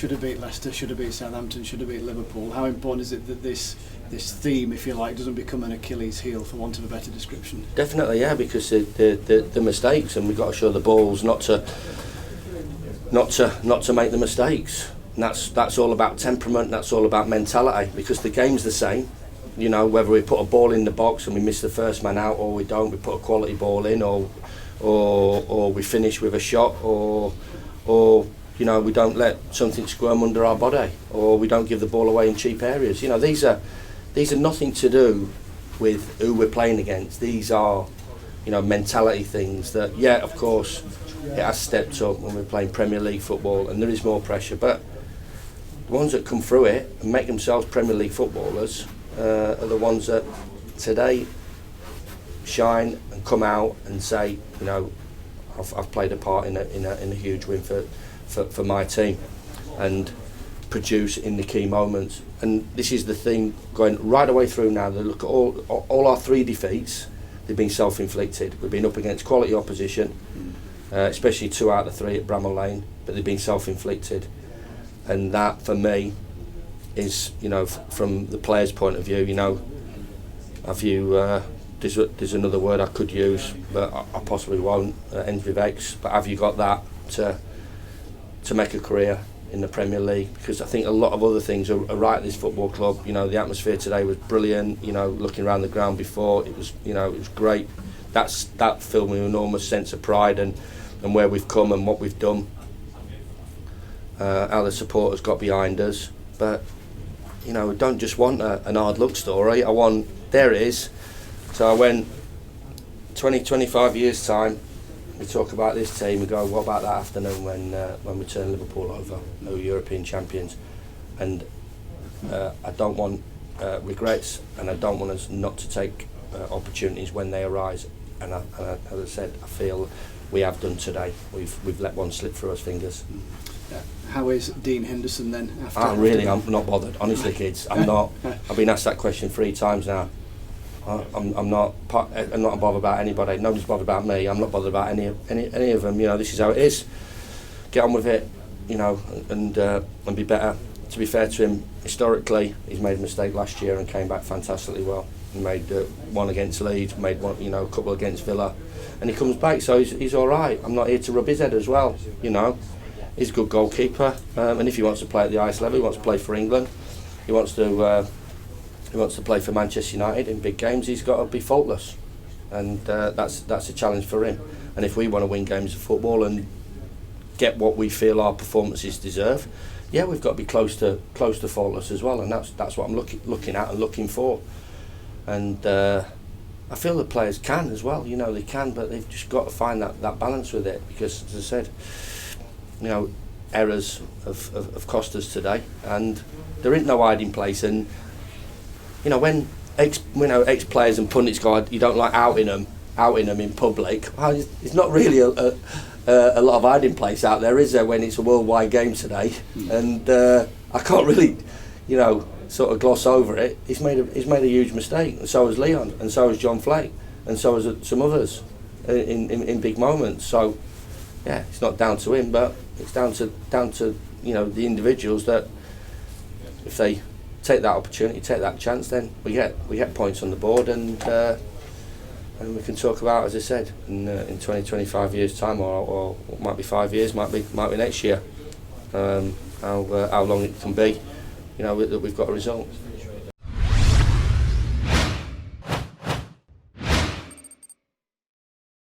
should have beat Leicester, should have beat Southampton, should have beat Liverpool. How important is it that this theme, if you like, doesn't become an Achilles heel, for want of a better description? Definitely, yeah, because the mistakes, and we've got to show the balls not to make the mistakes. And that's all about temperament. That's all about mentality, because the game's the same. You know, whether we put a ball in the box and we miss the first man out, or we don't, we put a quality ball in, or we finish with a shot, or you know, we don't let something squirm under our body, or we don't give the ball away in cheap areas. You know, these are nothing to do with who we're playing against. These are, you know, mentality things that, yeah, of course, it has stepped up when we're playing Premier League football, and there is more pressure. But the ones that come through it and make themselves Premier League footballers are the ones that today shine and come out and say, you know, I've played a part in a huge win for my team, and produce in the key moments. And this is the thing going right away through now. They look at all our 3 defeats. They've been self-inflicted. We've been up against quality opposition, especially 2 out of the 3 at Bramall Lane, but they've been self-inflicted. And that, for me, is, you know, from the player's point of view, you know, have you, there's another word I could use, but I possibly won't, ends with X, but have you got that to make a career in the Premier League? Because I think a lot of other things are right at this football club. You know, the atmosphere today was brilliant. You know, looking around the ground before, it was, you know, it was great. That filled me with an enormous sense of pride and where we've come and what we've done. How the supporters got behind us. But, you know, I don't just want an hard luck story. I want, there it is. So I went 25 years time. We talk about this team, we go, what about that afternoon when we turn Liverpool over, no European champions? And I don't want regrets, and I don't want us not to take opportunities when they arise. And as I said, I feel we have done today. We've let one slip through our fingers. How is Dean Henderson then? I'm not bothered, honestly, kids. I'm not. I've been asked that question 3 times now. I'm not bothered about anybody. Nobody's bothered about me. I'm not bothered about any of them. You know, this is how it is. Get on with it, you know, and be better. To be fair to him, historically, he's made a mistake last year and came back fantastically well. He made one against Leeds, made one, you know, a couple against Villa, and he comes back, so he's all right. I'm not here to rub his head as well, you know. He's a good goalkeeper, and if he wants to play at the highest level, he wants to play for England. He wants to play for Manchester United in big games. He's got to be faultless, and that's a challenge for him. And if we want to win games of football and get what we feel our performances deserve, yeah, we've got to be close to faultless as well. And that's what I'm looking at and looking for. And I feel the players can as well. You know, they can, but they've just got to find that balance with it, because, as I said, you know, errors have cost us today, and there ain't no hiding place. And you know, when ex-players and pundits go, you don't like outing them in public. Well, it's not really a lot of hiding place out there, is there, when it's a worldwide game today? And I can't really, you know, sort of gloss over it. He's made a huge mistake, and so has Leon, and so has John Flake, and so has some others in big moments. So yeah, it's not down to him, but it's down to you know, the individuals, that if they take that opportunity, take that chance, then we get points on the board, and we can talk about, as I said, in 20, 25 years time, or it might be 5 years, might be next year, how long it can be, you know, that we've got a result.